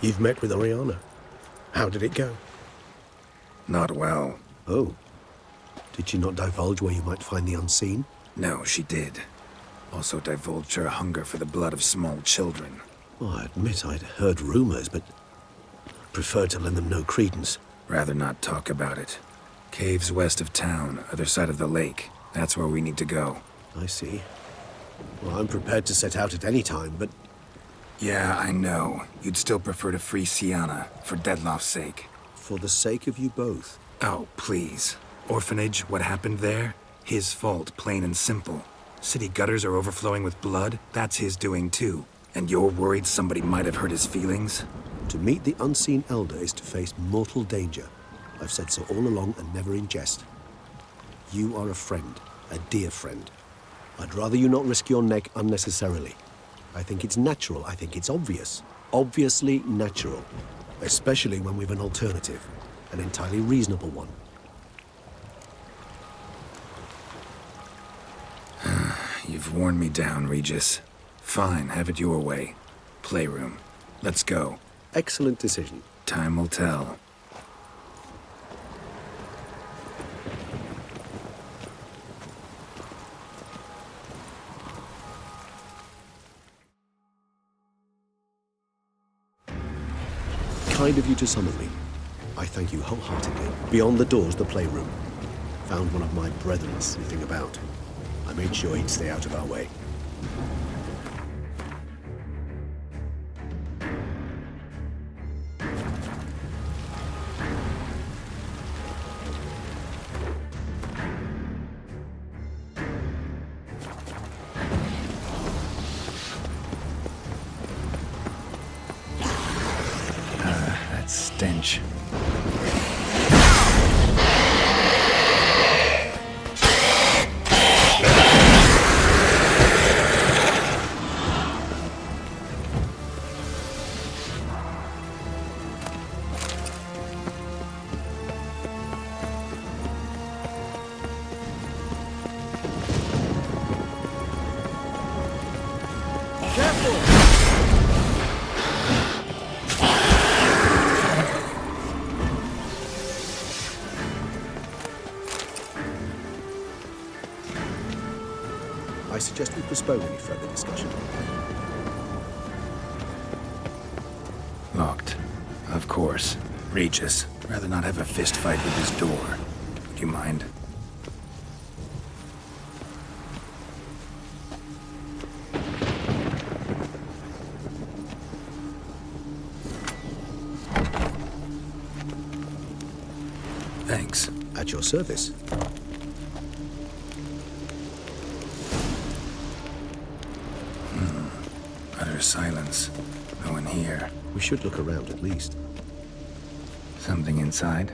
You've met with Oriana. How did it go? Not well. Oh. Did she not divulge where you might find the unseen? No, she did. Also divulged her hunger for the blood of small children. Well, I admit I'd heard rumors, but preferred to lend them no credence. Rather not talk about it. Caves west of town, other side of the lake. That's where we need to go. I see. Well, I'm prepared to set out at any time, but... Yeah, I know. You'd still prefer to free Sienna, for Deadloff's sake. For the sake of you both. Oh, please. Orphanage, what happened there? His fault, plain and simple. City gutters are overflowing with blood. That's his doing too. And you're worried somebody might have hurt his feelings? To meet the unseen elder is to face mortal danger. I've said so all along and never in jest. You are a friend, a dear friend. I'd rather you not risk your neck unnecessarily. I think it's natural, I think it's obvious. Obviously natural. Especially when we've an alternative. An entirely reasonable one. You've worn me down, Regis. Fine, have it your way. Playroom. Let's go. Excellent decision. Time will tell. Kind of you to summon me. I thank you wholeheartedly. Beyond the doors, the playroom. Found one of my brethren sniffing about. I made sure he'd stay out of our way. That stench. I suggest we postpone any further discussion. Locked. Of course. Regis. Rather not have a fist fight with his door. Would you mind? Thanks. At your service. Utter silence. No one here. We should look around at least. Something inside?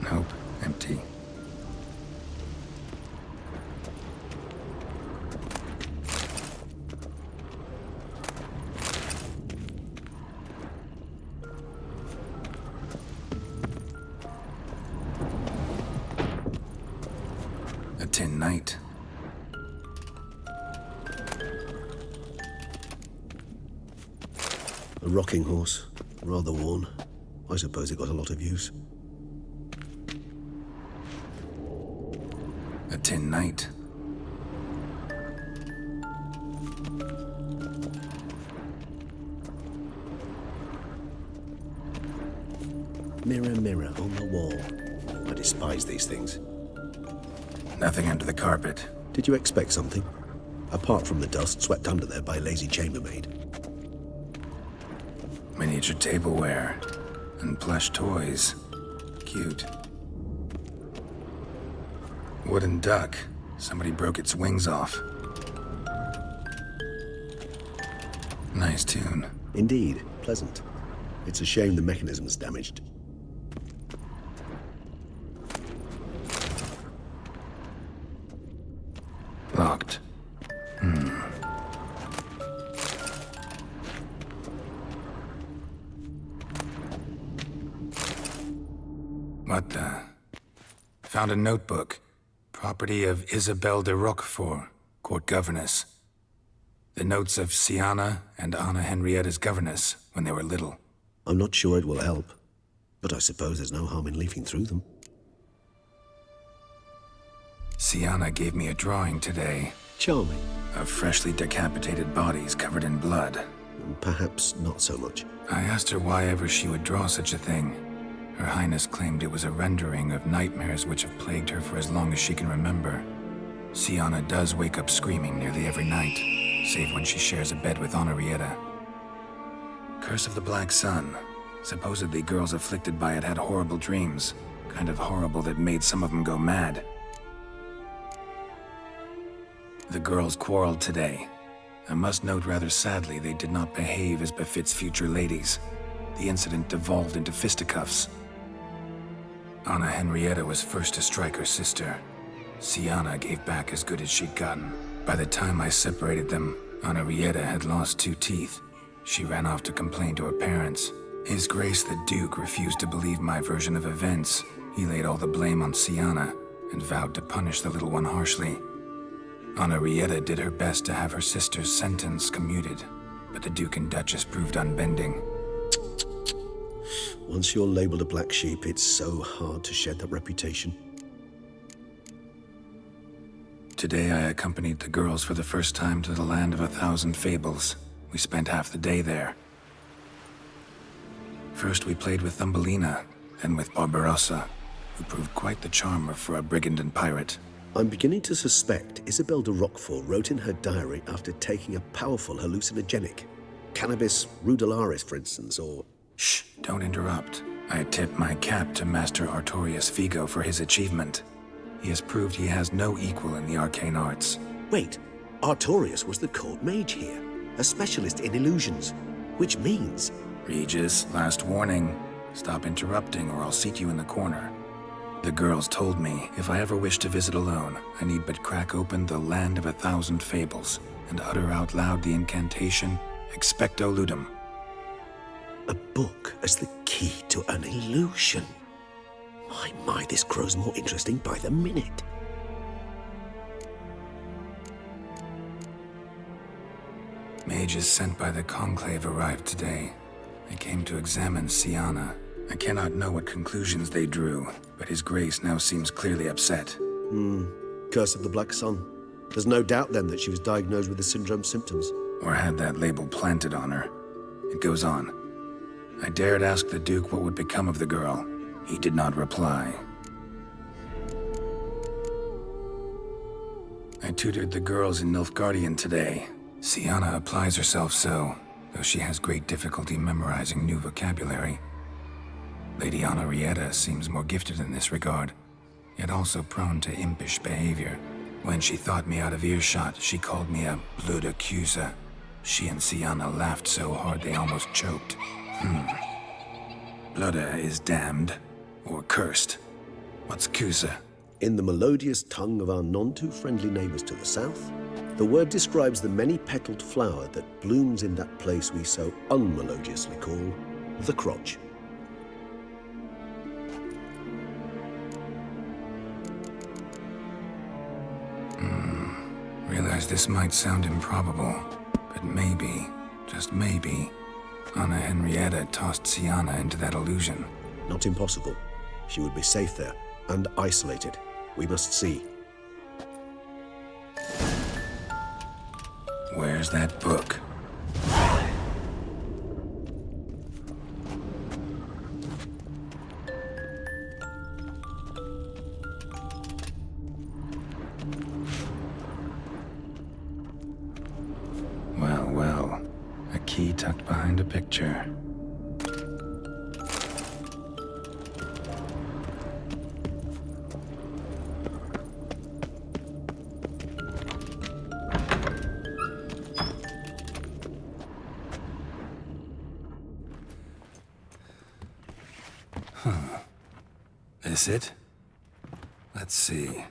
Nope. Empty. A tin knight. A rocking horse. Rather worn. I suppose it got a lot of use. A tin knight. Mirror, mirror on the wall. I despise these things. Nothing under the carpet. Did you expect something? Apart from the dust swept under there by a lazy chambermaid. Miniature tableware. And plush toys. Cute. Wooden duck. Somebody broke its wings off. Nice tune. Indeed, pleasant. It's a shame the mechanism's damaged. Locked. What the? Found a notebook. Property of Isabelle de Roquefort, court governess. The notes of Sienna and Anna Henrietta's governess when they were little. I'm not sure it will help, but I suppose there's no harm in leafing through them. Sienna gave me a drawing today. Charming. Of freshly decapitated bodies covered in blood. Perhaps not so much. I asked her why ever she would draw such a thing. Her Highness claimed it was a rendering of nightmares which have plagued her for as long as she can remember. Sienna does wake up screaming nearly every night, save when she shares a bed with Henrietta. Curse of the Black Sun. Supposedly girls afflicted by it had horrible dreams. Kind of horrible that made some of them go mad. The girls quarreled today. I must note rather sadly they did not behave as befits future ladies. The incident devolved into fisticuffs. Anna Henrietta was first to strike her sister. Sienna gave back as good as she'd gotten. By the time I separated them, Henrietta had lost 2 teeth. She ran off to complain to her parents. His Grace the Duke refused to believe my version of events. He laid all the blame on Sienna and vowed to punish the little one harshly. Henrietta did her best to have her sister's sentence commuted, but the Duke and Duchess proved unbending. Once you're labeled a black sheep, it's so hard to shed that reputation. Today I accompanied the girls for the first time to the land of 1,000 fables. We spent half the day there. First we played with Thumbelina, then with Barbarossa, who proved quite the charmer for a brigand and pirate. I'm beginning to suspect Isabel de Roquefort wrote in her diary after taking a powerful hallucinogenic. Cannabis rudularis, for instance, or... Shh, don't interrupt. I tip my cap to Master Artorius Figo for his achievement. He has proved he has no equal in the arcane arts. Wait, Artorius was the court mage here, a specialist in illusions, which means... Regis, last warning. Stop interrupting or I'll seat you in the corner. The girls told me if I ever wish to visit alone, I need but crack open the land of 1,000 fables and utter out loud the incantation, Expecto Ludum. A book as the key to an illusion. My, this grows more interesting by the minute. Mages sent by the Conclave arrived today. They came to examine Sienna. I cannot know what conclusions they drew, but His Grace now seems clearly upset. Curse of the Black Sun. There's no doubt then that she was diagnosed with the syndrome symptoms. Or had that label planted on her. It goes on. I dared ask the Duke what would become of the girl. He did not reply. I tutored the girls in Nilfgaardian today. Sienna applies herself so, though she has great difficulty memorizing new vocabulary. Lady Henrietta seems more gifted in this regard, yet also prone to impish behavior. When she thought me out of earshot, she called me a blood accuser. She and Sienna laughed so hard they almost choked. Blooda is damned, or cursed. What's Cusa? In the melodious tongue of our none-too-friendly neighbors to the south, the word describes the many-petaled flower that blooms in that place we so unmelodiously call the crotch. Realize this might sound improbable, but maybe, just maybe, Anna Henrietta tossed Sienna into that illusion. Not impossible. She would be safe there, and isolated. We must see. Where's that book? Well, a key tucked behind a picture. This it? Let's see.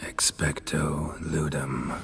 Expecto Ludum.